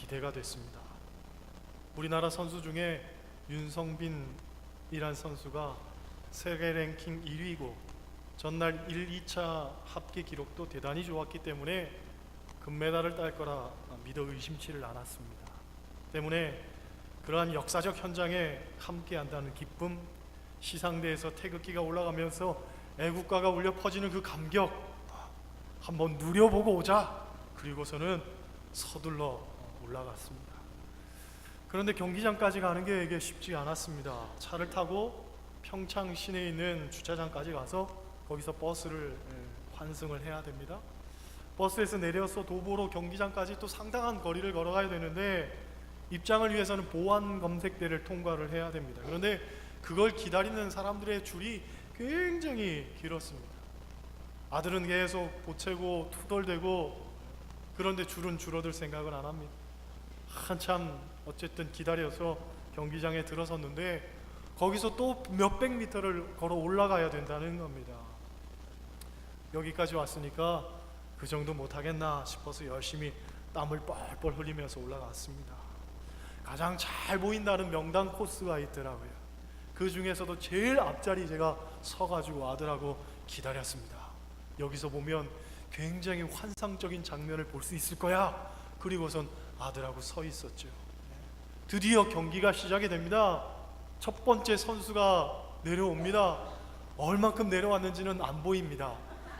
기대가 됐습니다. 우리나라 선수 중에 윤성빈이란 선수가 세계 랭킹 1위고 전날 1, 2차 합계 기록도 대단히 좋았기 때문에 금메달을 딸 거라 믿어 의심치를 않았습니다. 때문에 그러한 역사적 현장에 함께한다는 기쁨, 시상대에서 태극기가 올라가면서 애국가가 울려 퍼지는 그 감격 한번 누려보고 오자. 그리고서는 서둘러 올라갔습니다. 그런데 경기장까지 가는 게 이게 쉽지 않았습니다. 차를 타고 평창 시내에 있는 주차장까지 가서 거기서 버스를 환승을 해야 됩니다. 버스에서 내려서 도보로 경기장까지 또 상당한 거리를 걸어가야 되는데 입장을 위해서는 보안 검색대를 통과를 해야 됩니다. 그런데 그걸 기다리는 사람들의 줄이 굉장히 길었습니다. 아들은 계속 보채고 투덜대고, 그런데 줄은 줄어들 생각을 안 합니다. 한참 어쨌든 기다려서 경기장에 들어섰는데 거기서 또 몇백 미터를 걸어 올라가야 된다는 겁니다. 여기까지 왔으니까 그 정도 못하겠나 싶어서 열심히 땀을 뻘뻘 흘리면서 올라갔습니다. 가장 잘 보인다는 명당 코스가 있더라고요. 그 중에서도 제일 앞자리 제가 서가지고 아들하고 기다렸습니다. 여기서 보면 굉장히 환상적인 장면을 볼 수 있을 거야. 그리고선 아들하고 서 있었죠. 드디어 경기가 시작이 됩니다. 첫 번째 선수가 내려옵니다. 얼만큼 내려왔는지는 안 보입니다.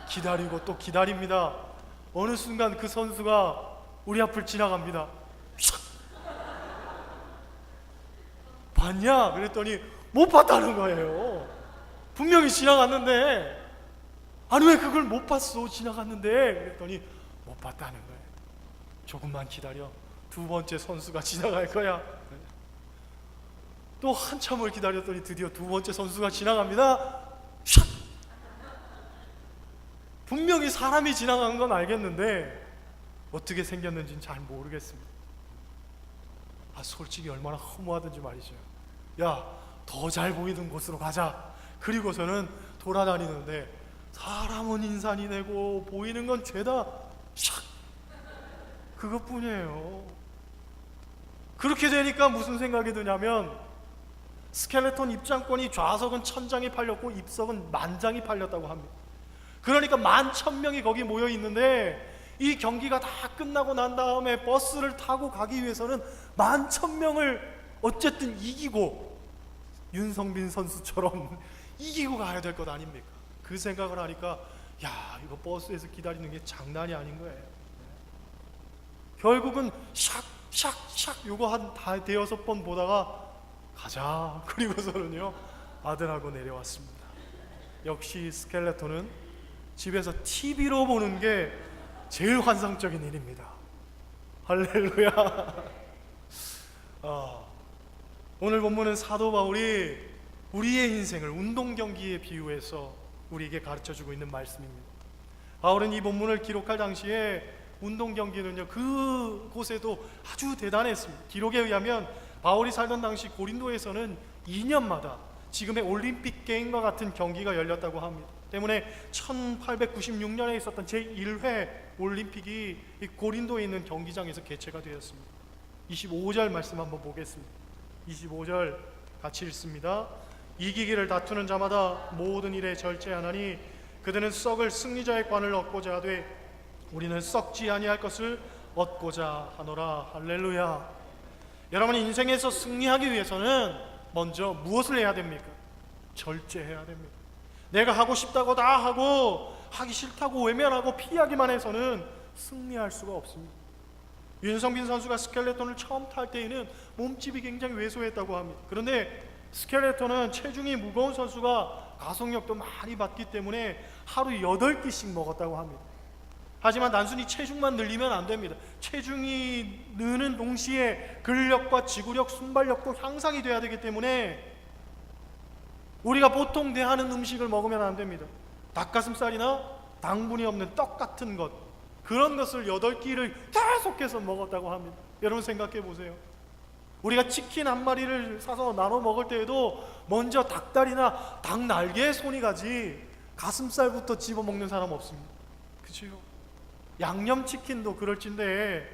기다리고 또 기다립니다. 어느 순간 그 선수가 우리 앞을 지나갑니다. 봤냐? 그랬더니 못 봤다는 거예요. 분명히 지나갔는데, 아니 왜 그걸 못 봤어? 지나갔는데. 그랬더니 못 봤다는 거예요. 조금만 기다려, 두 번째 선수가 지나갈 거야. 또 한참을 기다렸더니 드디어 두 번째 선수가 지나갑니다. 샥! 분명히 사람이 지나간 건 알겠는데 어떻게 생겼는지는 잘 모르겠습니다. 솔직히 얼마나 허무하든지 말이죠. 야, 더 잘 보이는 곳으로 가자. 그리고서는 돌아다니는데 사람은 인산이 되고 보이는 건 죄다 샥! 그것뿐이에요. 그렇게 되니까 무슨 생각이 드냐면, 스켈레톤 입장권이 좌석은 1000장이 팔렸고 입석은 10,000장이 팔렸다고 합니다. 그러니까 11,000명이 거기 모여 있는데 이 경기가 다 끝나고 난 다음에 버스를 타고 가기 위해서는 11,000명을 어쨌든 이기고, 윤성빈 선수처럼 이기고 가야 될 것 아닙니까? 그 생각을 하니까 야, 이거 버스에서 기다리는 게 장난이 아닌 거예요. 결국은 샥샥샥 요거 한 다 대여섯 번 보다가 가자. 그리고서는요 아들하고 내려왔습니다. 역시 스켈레톤은 집에서 TV로 보는 게 제일 환상적인 일입니다. 할렐루야. 오늘 본문은 사도 바울이 우리의 인생을 운동 경기에 비유해서 우리에게 가르쳐주고 있는 말씀입니다. 바울은 이 본문을 기록할 당시에 운동 경기는요 그곳에도 아주 대단했습니다. 기록에 의하면 바울이 살던 당시 고린도에서는 2년마다 지금의 올림픽 게임과 같은 경기가 열렸다고 합니다. 때문에 1896년에 있었던 제1회 올림픽이 이 고린도에 있는 경기장에서 개최가 되었습니다. 25절 말씀 한번 보겠습니다. 25절 같이 읽습니다. 이기기를 다투는 자마다 모든 일에 절제하나니 그들은 썩을 승리자의 관을 얻고자 하되 우리는 썩지 아니할 것을 얻고자 하노라. 할렐루야. 여러분, 인생에서 승리하기 위해서는 먼저 무엇을 해야 됩니까? 절제해야 됩니다. 내가 하고 싶다고 다 하고 하기 싫다고 외면하고 피하기만 해서는 승리할 수가 없습니다. 윤성빈 선수가 스켈레톤을 처음 탈 때에는 몸집이 굉장히 왜소했다고 합니다. 그런데 스켈레톤은 체중이 무거운 선수가 가속력도 많이 받기 때문에 하루 8끼씩 먹었다고 합니다. 하지만 단순히 체중만 늘리면 안 됩니다. 체중이 느는 동시에 근력과 지구력, 순발력도 향상이 돼야 되기 때문에 우리가 보통 대하는 음식을 먹으면 안 됩니다. 닭가슴살이나 당분이 없는 떡 같은 것, 그런 것을 8끼를 계속해서 먹었다고 합니다. 여러분 생각해 보세요. 우리가 치킨 한 마리를 사서 나눠 먹을 때에도 먼저 닭다리나 닭 날개에 손이 가지 가슴살부터 집어먹는 사람 없습니다. 그치요? 양념치킨도 그럴진데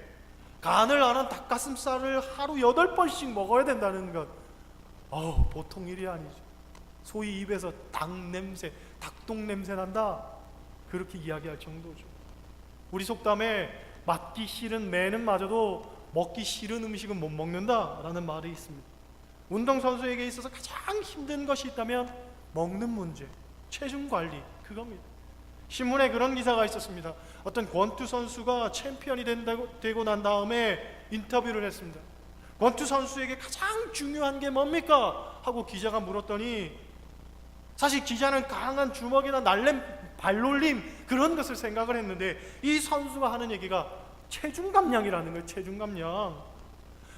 간을 안 한 닭가슴살을 하루 8번씩 먹어야 된다는 것, 보통 일이 아니죠. 소위 입에서 닭똥 냄새 난다, 그렇게 이야기할 정도죠. 우리 속담에 맞기 싫은 매는 마저도 먹기 싫은 음식은 못 먹는다라는 말이 있습니다. 운동선수에게 있어서 가장 힘든 것이 있다면 먹는 문제, 체중 관리, 그겁니다. 신문에 그런 기사가 있었습니다. 어떤 권투 선수가 챔피언이 되고 난 다음에 인터뷰를 했습니다. 권투 선수에게 가장 중요한 게 뭡니까? 하고 기자가 물었더니, 사실 기자는 강한 주먹이나 날림, 발놀림, 그런 것을 생각을 했는데, 이 선수가 하는 얘기가 체중 감량이라는 거예요. 체중 감량.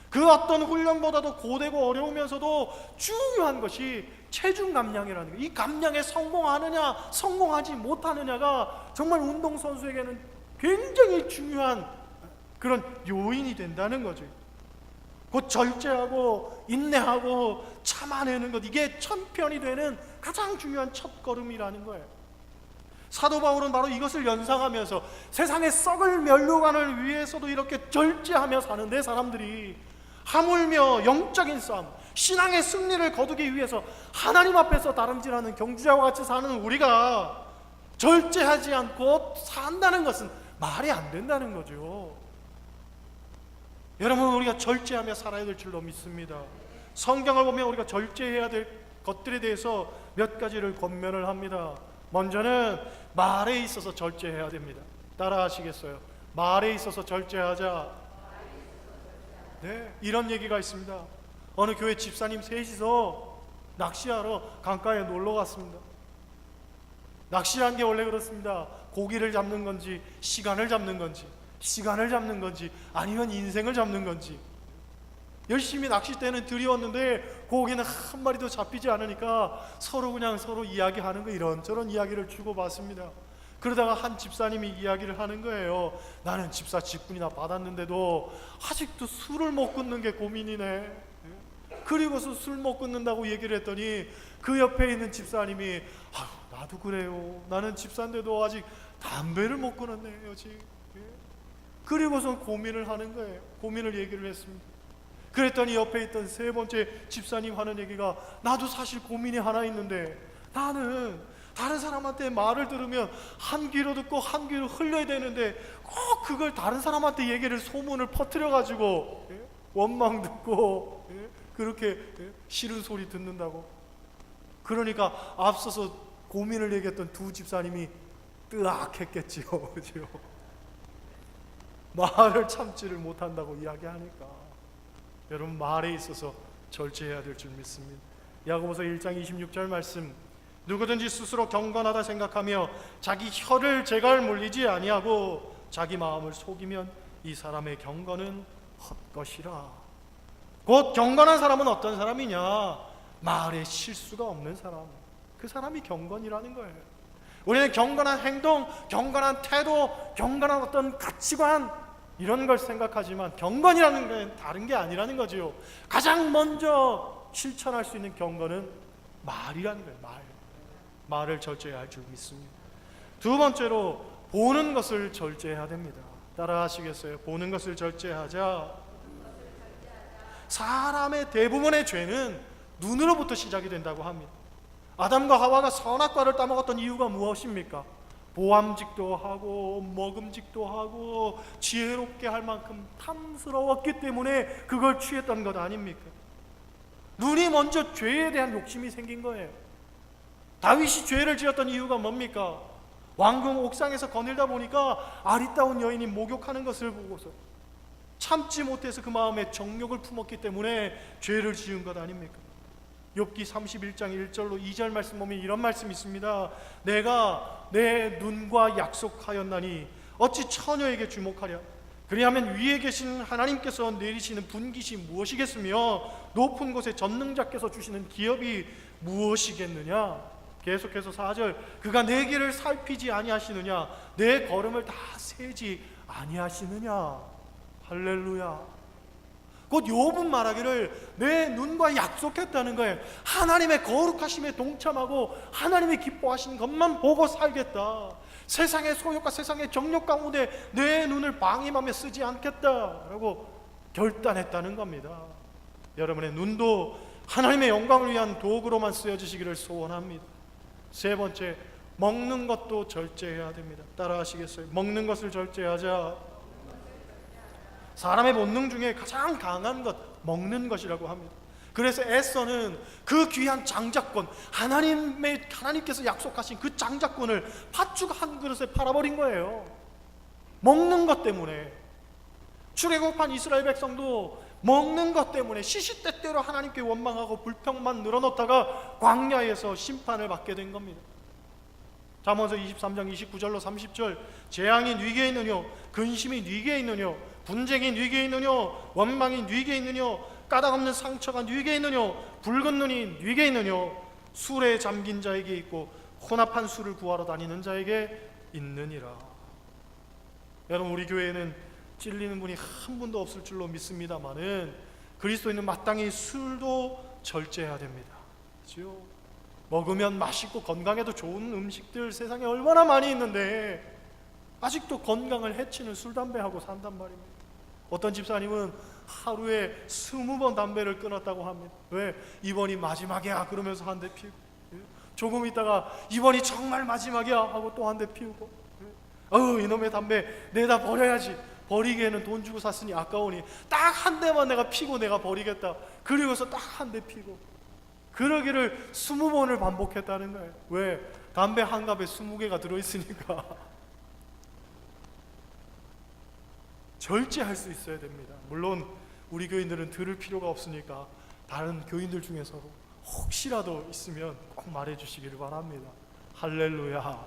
그 어떤 훈련보다도 고되고 어려우면서도 중요한 것이 체중 감량이라는 거예요. 이 감량에 성공하느냐 성공하지 못하느냐가 정말 운동선수에게는 굉장히 중요한 그런 요인이 된다는 거죠. 곧 절제하고 인내하고 참아내는 것, 이게 챔피언이 되는 가장 중요한 첫걸음이라는 거예요. 사도 바울은 바로 이것을 연상하면서 세상의 썩을 면류관을 위해서도 이렇게 절제하며 사는데, 사람들이 하물며 영적인 싸움, 신앙의 승리를 거두기 위해서 하나님 앞에서 다름질하는 경주자와 같이 사는 우리가 절제하지 않고 산다는 것은 말이 안 된다는 거죠. 여러분, 우리가 절제하며 살아야 될 줄로 믿습니다. 성경을 보면 우리가 절제해야 될 것들에 대해서 몇 가지를 권면을 합니다. 먼저는 말에 있어서 절제해야 됩니다. 따라 하시겠어요? 말에 있어서 절제하자. 네, 이런 얘기가 있습니다. 어느 교회 집사님 셋이서 낚시하러 강가에 놀러 갔습니다. 낚시란 게 원래 그렇습니다. 고기를 잡는 건지 시간을 잡는 건지 아니면 인생을 잡는 건지, 열심히 낚싯대는 들이웠는데 고기는 한 마리도 잡히지 않으니까 서로 이야기하는 거, 이런저런 이야기를 주고받습니다. 그러다가 한 집사님이 이야기를 하는 거예요. 나는 집사 직분이나 받았는데도 아직도 술을 못 끊는 게 고민이네. 그리고서 술 못 끊는다고 얘기를 했더니 그 옆에 있는 집사님이, 나도 그래요. 나는 집사인데도 아직 담배를 못 끊었네 여지. 그리고서 고민을 하는 거예요. 고민을 얘기를 했습니다. 그랬더니 옆에 있던 세 번째 집사님 하는 얘기가, 나도 사실 고민이 하나 있는데 나는 다른 사람한테 말을 들으면 한 귀로 듣고 한 귀로 흘려야 되는데 꼭 그걸 다른 사람한테 얘기를, 소문을 퍼뜨려가지고 원망 듣고 그렇게 싫은 소리 듣는다고. 그러니까 앞서서 고민을 얘기했던 두 집사님이 뜨악했겠지요. 그죠? 말을 참지를 못한다고 이야기하니까. 여러분, 말에 있어서 절제해야 될 줄 믿습니다. 야고보서 1장 26절 말씀, 누구든지 스스로 경건하다 생각하며 자기 혀를 제갈 물리지 아니하고 자기 마음을 속이면 이 사람의 경건은 헛것이라. 곧 경건한 사람은 어떤 사람이냐? 말에 실수가 없는 사람, 그 사람이 경건이라는 거예요. 우리는 경건한 행동, 경건한 태도, 경건한 어떤 가치관, 이런 걸 생각하지만 경건이라는 건 다른 게 아니라는 거지요. 가장 먼저 실천할 수 있는 경건은 말이라는 거예요. 말을 절제해야 할 줄 믿습니다. 두 번째로, 보는 것을 절제해야 됩니다. 따라 하시겠어요? 보는 것을 절제하자. 사람의 대부분의 죄는 눈으로부터 시작이 된다고 합니다. 아담과 하와가 선악과를 따먹었던 이유가 무엇입니까? 보암직도 하고 먹음직도 하고 지혜롭게 할 만큼 탐스러웠기 때문에 그걸 취했던 것 아닙니까? 눈이 먼저 죄에 대한 욕심이 생긴 거예요. 다윗이 죄를 지었던 이유가 뭡니까? 왕궁 옥상에서 거닐다 보니까 아리따운 여인이 목욕하는 것을 보고서 참지 못해서 그 마음에 정욕을 품었기 때문에 죄를 지은 것 아닙니까? 욥기 31장 1절로 2절 말씀 보면 이런 말씀이 있습니다. 내가 내 눈과 약속하였나니 어찌 처녀에게 주목하랴? 그리하면 위에 계신 하나님께서 내리시는 분깃이 무엇이겠으며 높은 곳에 전능자께서 주시는 기업이 무엇이겠느냐? 계속해서 4절, 그가 내 길을 살피지 아니하시느냐? 내 걸음을 다 세지 아니하시느냐? 할렐루야. 곧 욥은 말하기를 내 눈과 약속했다는 거예요. 하나님의 거룩하심에 동참하고 하나님이 기뻐하시는 것만 보고 살겠다. 세상의 소욕과 세상의 정욕 가운데 내 눈을 방임하며 쓰지 않겠다라고 결단했다는 겁니다. 여러분의 눈도 하나님의 영광을 위한 도구로만 쓰여지시기를 소원합니다. 세 번째, 먹는 것도 절제해야 됩니다. 따라 하시겠어요? 먹는 것을 절제하자. 사람의 본능 중에 가장 강한 것, 먹는 것이라고 합니다. 그래서 에서는 그 귀한 장자권, 하나님께서 약속하신 그 장자권을 팥죽 한 그릇에 팔아버린 거예요. 먹는 것 때문에. 출애굽한 이스라엘 백성도 먹는 것 때문에 시시때때로 하나님께 원망하고 불평만 늘어놓다가 광야에서 심판을 받게 된 겁니다. 잠언서 23장 29절로 30절, 재앙이 네게 있느뇨, 근심이 네게 있느뇨, 분쟁이 네게 있느뇨, 원망이 네게 있느뇨, 까닭없는 상처가 네게 있느뇨, 붉은 눈이 네게 있느뇨, 술에 잠긴 자에게 있고 혼합한 술을 구하러 다니는 자에게 있느니라. 여러분, 우리 교회에는 찔리는 분이 한 분도 없을 줄로 믿습니다만은 그리스도인은 마땅히 술도 절제해야 됩니다. 그렇죠? 먹으면 맛있고 건강에도 좋은 음식들 세상에 얼마나 많이 있는데 아직도 건강을 해치는 술, 담배하고 산단 말입니다. 어떤 집사님은 하루에 20번 담배를 끊었다고 합니다. 왜? 이번이 마지막이야 그러면서 한 대 피우고, 조금 있다가 이번이 정말 마지막이야 하고 또 한 대 피우고, 이놈의 담배 내다 버려야지, 버리기에는 돈 주고 샀으니 아까우니 딱 한 대만 내가 피고 내가 버리겠다, 그리고서 딱 한 대 피고, 그러기를 20번을 반복했다는 거예요. 왜? 담배 한 갑에 20개가 들어있으니까. 절제할 수 있어야 됩니다. 물론 우리 교인들은 들을 필요가 없으니까 다른 교인들 중에서도 혹시라도 있으면 꼭 말해주시기를 바랍니다. 할렐루야.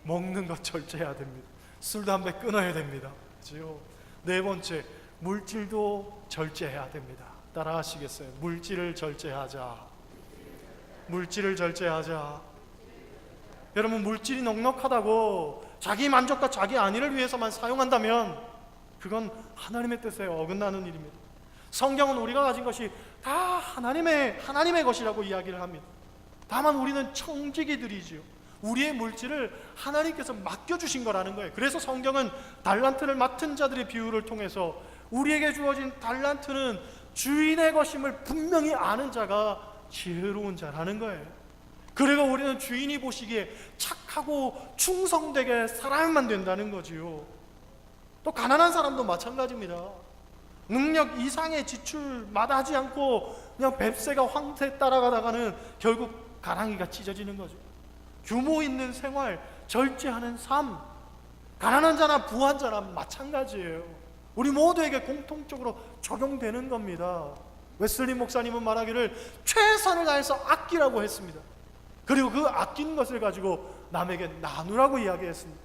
먹는 것 절제해야 됩니다. 술, 담배 끊어야 됩니다. 그렇죠? 네 번째, 물질도 절제해야 됩니다. 따라 하시겠어요? 물질을 절제하자. 물질을 절제하자. 여러분, 물질이 넉넉하다고 자기 만족과 자기 안위를 위해서만 사용한다면 그건 하나님의 뜻에 어긋나는 일입니다. 성경은 우리가 가진 것이 다 하나님의 것이라고 이야기를 합니다. 다만 우리는 청지기들이지요. 우리의 물질을 하나님께서 맡겨주신 거라는 거예요. 그래서 성경은 달란트를 맡은 자들의 비유를 통해서 우리에게 주어진 달란트는 주인의 것임을 분명히 아는 자가 지혜로운 자라는 거예요. 그리고 우리는 주인이 보시기에 착하고 충성되게 살아야만 된다는 거지요. 또 가난한 사람도 마찬가지입니다. 능력 이상의 지출 마다하지 않고 그냥 뱁새가 황새 따라가다가는 결국 가랑이가 찢어지는 거죠. 규모 있는 생활, 절제하는 삶, 가난한 자나 부한 자나 마찬가지예요. 우리 모두에게 공통적으로 적용되는 겁니다. 웨슬리 목사님은 말하기를 최선을 다해서 아끼라고 했습니다. 그리고 그 아낀 것을 가지고 남에게 나누라고 이야기했습니다.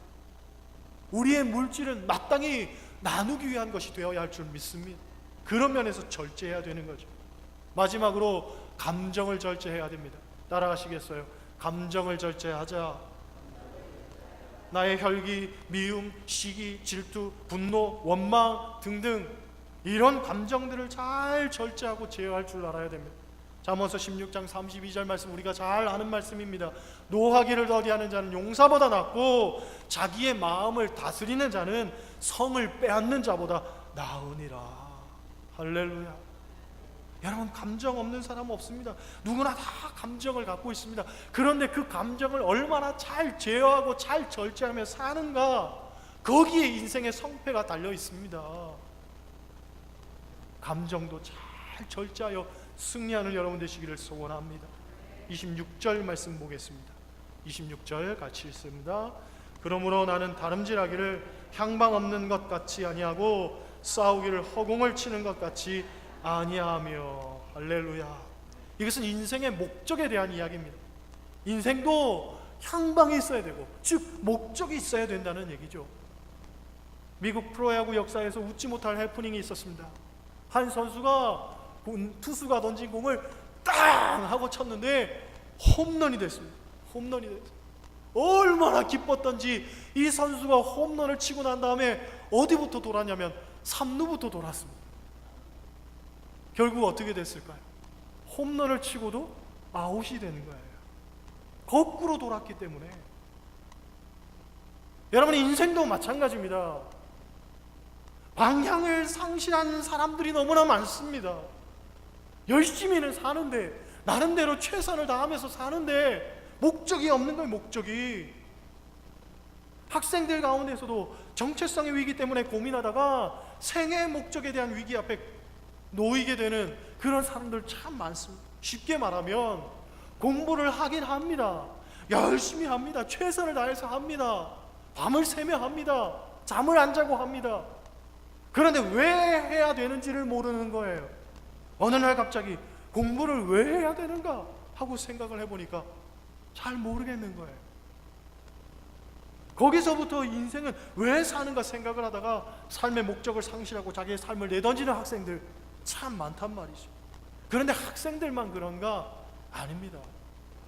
우리의 물질은 마땅히 나누기 위한 것이 되어야 할 줄 믿습니다. 그런 면에서 절제해야 되는 거죠. 마지막으로 감정을 절제해야 됩니다. 따라하시겠어요? 감정을 절제하자. 나의 혈기, 미움, 시기, 질투, 분노, 원망 등등 이런 감정들을 잘 절제하고 제어할 줄 알아야 됩니다. 잠언서 16장 32절 말씀, 우리가 잘 아는 말씀입니다. 노하기를 더디하는 자는 용사보다 낫고 자기의 마음을 다스리는 자는 성을 빼앗는 자보다 나으니라. 할렐루야. 여러분, 감정 없는 사람은 없습니다. 누구나 다 감정을 갖고 있습니다. 그런데 그 감정을 얼마나 잘 제어하고 잘 절제하며 사는가, 거기에 인생의 성패가 달려 있습니다. 감정도 잘 절제하여 승리하는 여러분 되시기를 소원합니다. 26절 말씀 보겠습니다. 26절 같이 읽습니다. 그러므로 나는 다름질하기를 향방 없는 것 같이 아니하고 싸우기를 허공을 치는 것 같이 아니하며. 할렐루야. 이것은 인생의 목적에 대한 이야기입니다. 인생도 향방이 있어야 되고, 즉 목적이 있어야 된다는 얘기죠. 미국 프로야구 역사에서 웃지 못할 해프닝이 있었습니다. 한 선수가 투수가 던진 공을 땅 하고 쳤는데 홈런이 됐습니다. 홈런이 됐어요. 얼마나 기뻤던지 이 선수가 홈런을 치고 난 다음에 어디부터 돌았냐면 3루부터 돌았습니다. 결국 어떻게 됐을까요? 홈런을 치고도 아웃이 되는 거예요. 거꾸로 돌았기 때문에. 여러분, 인생도 마찬가지입니다. 방향을 상실한 사람들이 너무나 많습니다. 열심히는 사는데, 나름대로 최선을 다하면서 사는데 목적이 없는 거예요. 목적이. 학생들 가운데서도 정체성의 위기 때문에 고민하다가 생애 목적에 대한 위기 앞에 놓이게 되는 그런 사람들 참 많습니다. 쉽게 말하면 공부를 하긴 합니다. 열심히 합니다. 최선을 다해서 합니다. 밤을 새며 합니다. 잠을 안 자고 합니다. 그런데 왜 해야 되는지를 모르는 거예요. 어느 날 갑자기 공부를 왜 해야 되는가 하고 생각을 해보니까 잘 모르겠는 거예요. 거기서부터 인생은 왜 사는가 생각을 하다가 삶의 목적을 상실하고 자기의 삶을 내던지는 학생들 참 많단 말이죠. 그런데 학생들만 그런가? 아닙니다.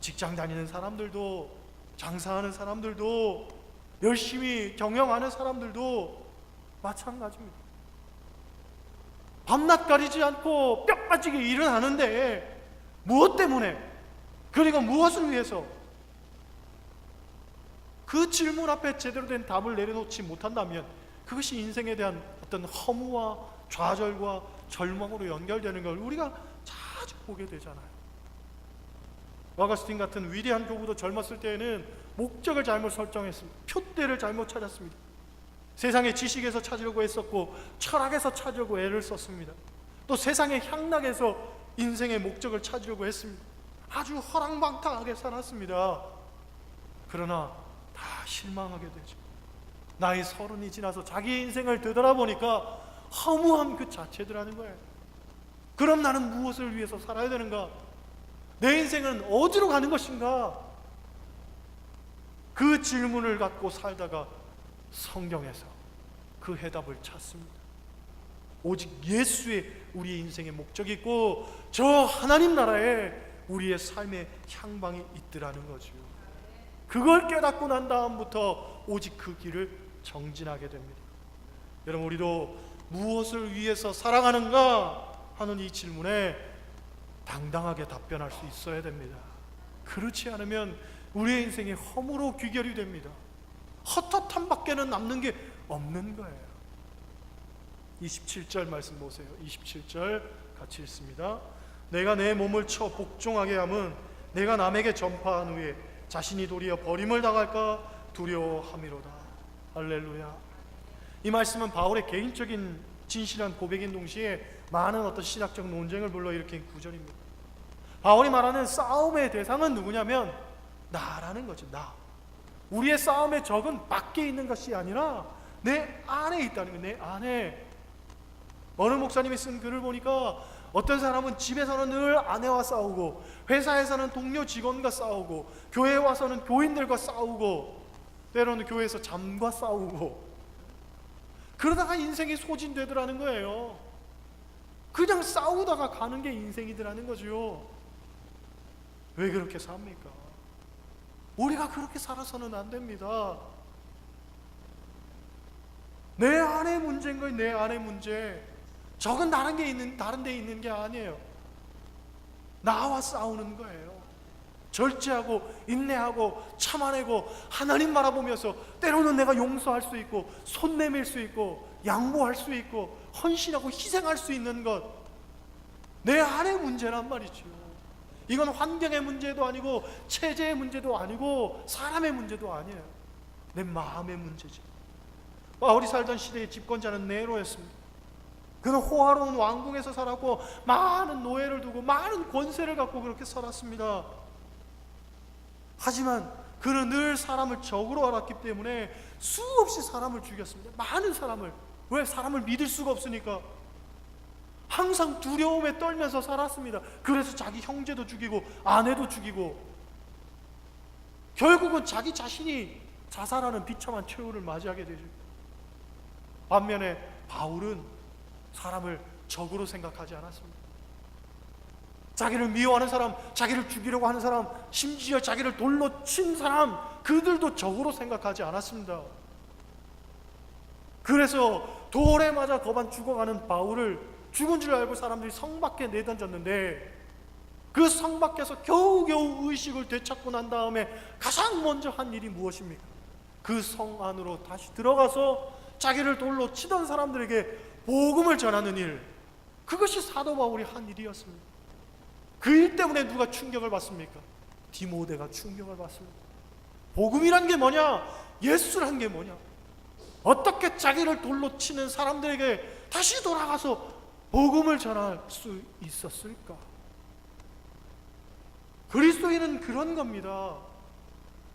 직장 다니는 사람들도, 장사하는 사람들도, 열심히 경영하는 사람들도 마찬가지입니다. 밤낮 가리지 않고 뼈 빠지게 일을 하는데 무엇 때문에, 그리고 무엇을 위해서? 그 질문 앞에 제대로 된 답을 내려놓지 못한다면 그것이 인생에 대한 어떤 허무와 좌절과 절망으로 연결되는 걸 우리가 자주 보게 되잖아요. 어거스틴 같은 위대한 교부도 젊었을 때에는 목적을 잘못 설정했습니다. 표대를 잘못 찾았습니다. 세상의 지식에서 찾으려고 했었고 철학에서 찾으려고 애를 썼습니다. 또 세상의 향락에서 인생의 목적을 찾으려고 했습니다. 아주 허랑방탕하게 살았습니다. 그러나 다 실망하게 되죠. 나이 30이 지나서 자기 인생을 되돌아보니까 허무함 그 자체더라는 거예요. 그럼 나는 무엇을 위해서 살아야 되는가? 내 인생은 어디로 가는 것인가? 그 질문을 갖고 살다가 성경에서 그 해답을 찾습니다. 오직 예수에 우리의 인생의 목적이 있고 저 하나님 나라에 우리의 삶의 향방이 있더라는 거죠. 그걸 깨닫고 난 다음부터 오직 그 길을 정진하게 됩니다. 여러분, 우리도 무엇을 위해서 살아가는가 하는 이 질문에 당당하게 답변할 수 있어야 됩니다. 그렇지 않으면 우리의 인생이 허무로 귀결이 됩니다. 헛헛함 밖에는 남는 게 없는 거예요. 27절 말씀 보세요. 27절 같이 읽습니다. 내가 내 몸을 쳐 복종하게 함은 내가 남에게 전파한 후에 자신이 도리어 버림을 당할까 두려워함이로다. 할렐루야. 이 말씀은 바울의 개인적인 진실한 고백인 동시에 많은 어떤 신학적 논쟁을 불러일으킨 구절입니다. 바울이 말하는 싸움의 대상은 누구냐면 나라는 거죠. 나. 우리의 싸움의 적은 밖에 있는 것이 아니라 내 안에 있다는 거예요. 내 안에. 어느 목사님이 쓴 글을 보니까 어떤 사람은 집에서는 늘 아내와 싸우고 회사에서는 동료 직원과 싸우고 교회에 와서는 교인들과 싸우고 때로는 교회에서 잠과 싸우고 그러다가 인생이 소진되더라는 거예요. 그냥 싸우다가 가는 게 인생이더라는 거죠. 왜 그렇게 삽니까? 우리가 그렇게 살아서는 안 됩니다. 내 안의 문제인 거예요. 내 안의 문제. 적은 다른 데 있는 게 아니에요. 나와 싸우는 거예요. 절제하고 인내하고 참아내고 하나님 바라보면서 때로는 내가 용서할 수 있고 손 내밀 수 있고 양보할 수 있고 헌신하고 희생할 수 있는 것, 내 안의 문제란 말이죠. 이건 환경의 문제도 아니고 체제의 문제도 아니고 사람의 문제도 아니에요. 내 마음의 문제죠. 바울이 살던 시대의 집권자는 네로였습니다. 그는 호화로운 왕궁에서 살았고 많은 노예를 두고 많은 권세를 갖고 그렇게 살았습니다. 하지만 그는 늘 사람을 적으로 알았기 때문에 수없이 사람을 죽였습니다. 많은 사람을. 왜? 사람을 믿을 수가 없으니까. 항상 두려움에 떨면서 살았습니다. 그래서 자기 형제도 죽이고 아내도 죽이고 결국은 자기 자신이 자살하는 비참한 최후를 맞이하게 되죠. 반면에 바울은 사람을 적으로 생각하지 않았습니다. 자기를 미워하는 사람, 자기를 죽이려고 하는 사람, 심지어 자기를 돌로 친 사람, 그들도 적으로 생각하지 않았습니다. 그래서 돌에 맞아 거반 죽어가는 바울을 죽은 줄 알고 사람들이 성 밖에 내던졌는데 그 성 밖에서 겨우겨우 의식을 되찾고 난 다음에 가장 먼저 한 일이 무엇입니까? 그 성 안으로 다시 들어가서 자기를 돌로 치던 사람들에게 복음을 전하는 일, 그것이 사도 바울이 한 일이었습니다. 그 일 때문에 누가 충격을 받습니까? 디모데가 충격을 받습니다. 복음이란 게 뭐냐? 예수란 게 뭐냐? 어떻게 자기를 돌로 치는 사람들에게 다시 돌아가서 복음을 전할 수 있었을까? 그리스도인은 그런 겁니다.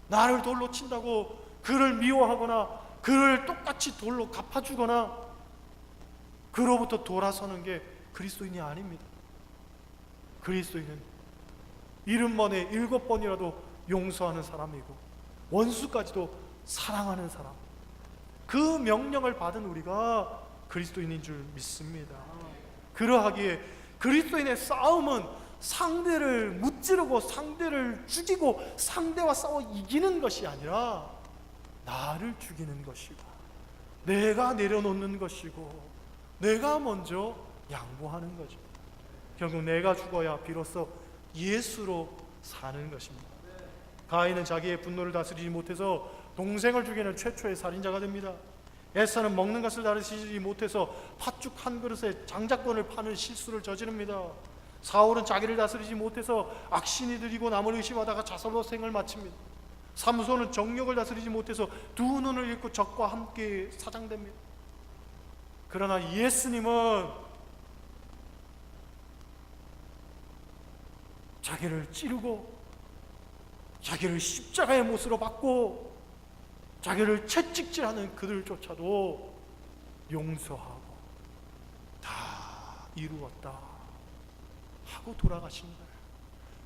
나를 돌로 친다고 그를 미워하거나 그를 똑같이 돌로 갚아주거나 그로부터 돌아서는 게 그리스도인이 아닙니다. 그리스도인은 70번에 7번이라도 용서하는 사람이고 원수까지도 사랑하는 사람, 그 명령을 받은 우리가 그리스도인인 줄 믿습니다. 그러하기에 그리스도인의 싸움은 상대를 무찌르고 상대를 죽이고 상대와 싸워 이기는 것이 아니라 나를 죽이는 것이고 내가 내려놓는 것이고 내가 먼저 양보하는 거죠. 결국 내가 죽어야 비로소 예수로 사는 것입니다. 가인은 자기의 분노를 다스리지 못해서 동생을 죽이는 최초의 살인자가 됩니다. 에사는 먹는 것을 다스리지 못해서 팥죽 한 그릇에 장자권을 파는 실수를 저지릅니다. 사울은 자기를 다스리지 못해서 악신이 들이고 남을 의심하다가 자살로 생을 마칩니다. 삼손은 정욕을 다스리지 못해서 두 눈을 잃고 적과 함께 사장됩니다. 그러나 예수님은 자기를 찌르고 자기를 십자가의 못으로 받고 자기를 채찍질하는 그들조차도 용서하고 다 이루었다 하고 돌아가십니다.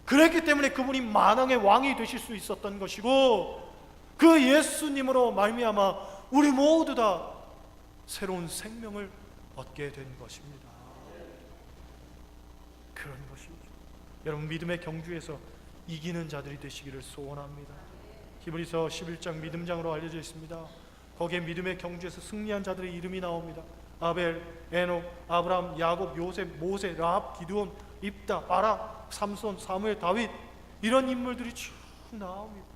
그랬기 때문에 그분이 만왕의 왕이 되실 수 있었던 것이고 그 예수님으로 말미암아 우리 모두 다 새로운 생명을 얻게 된 것입니다. 그런 것이죠. 여러분, 믿음의 경주에서 이기는 자들이 되시기를 소원합니다. 히브리서 11장 믿음장으로 알려져 있습니다. 거기에 믿음의 경주에서 승리한 자들의 이름이 나옵니다. 아벨, 에녹, 아브람, 야곱, 요셉, 모세, 라합, 기드온, 입다, 바락, 삼손, 사무엘, 다윗, 이런 인물들이 쭉 나옵니다.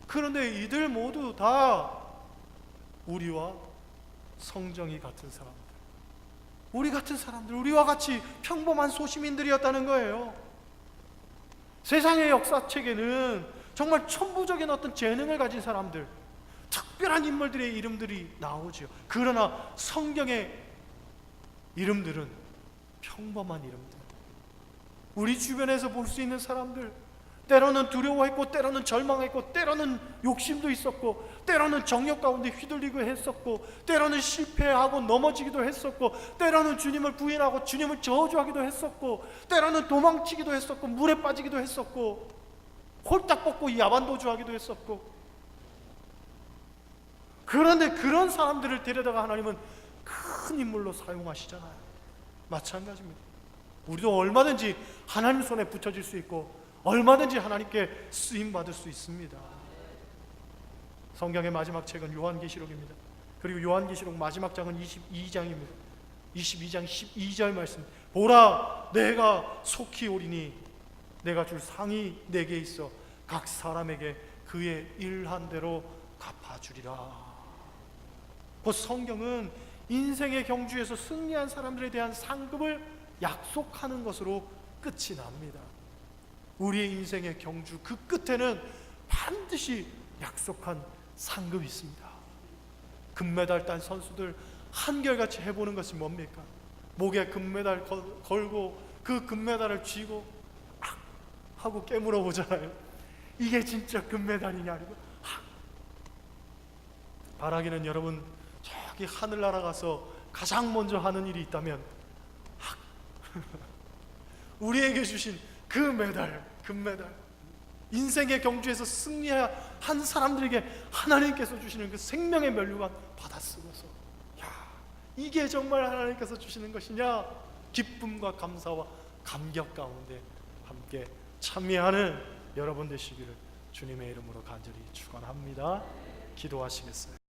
그런데 이들 모두 다 우리와 성정이 같은 사람들, 우리 같은 사람들, 우리와 같이 평범한 소시민들이었다는 거예요. 세상의 역사책에는 정말 천부적인 어떤 재능을 가진 사람들, 특별한 인물들의 이름들이 나오죠. 그러나 성경의 이름들은 평범한 이름들, 우리 주변에서 볼 수 있는 사람들, 때로는 두려워했고 때로는 절망했고 때로는 욕심도 있었고 때로는 정욕 가운데 휘둘리고 했었고 때로는 실패하고 넘어지기도 했었고 때로는 주님을 부인하고 주님을 저주하기도 했었고 때로는 도망치기도 했었고 물에 빠지기도 했었고 홀딱 벗고 야반도주하기도 했었고. 그런데 그런 사람들을 데려다가 하나님은 큰 인물로 사용하시잖아요. 마찬가지입니다. 우리도 얼마든지 하나님 손에 붙여질 수 있고 얼마든지 하나님께 쓰임받을 수 있습니다. 성경의 마지막 책은 요한계시록입니다. 그리고 요한계시록 마지막 장은 22장입니다. 22장 12절 말씀, 보라 내가 속히 오리니 내가 줄 상이 내게 있어 각 사람에게 그의 일한 대로 갚아주리라. 그 성경은 인생의 경주에서 승리한 사람들에 대한 상급을 약속하는 것으로 끝이 납니다. 우리의 인생의 경주 그 끝에는 반드시 약속한 상급이 있습니다. 금메달 딴 선수들 한결같이 해보는 것이 뭡니까? 목에 금메달 걸고 그 금메달을 쥐고 하고 깨물어 보잖아요. 이게 진짜 금메달이냐? 바라기는 여러분, 저기 하늘나라 가서 가장 먼저 하는 일이 있다면 우리에게 주신 그 메달, 금메달, 인생의 경주에서 승리한 사람들에게 하나님께서 주시는 그 생명의 면류관 받아 쓰고서, 야, 이게 정말 하나님께서 주시는 것이냐? 기쁨과 감사와 감격 가운데 함께 참여하는 여러분 되시기를 주님의 이름으로 간절히 축원합니다. 기도하시겠어요?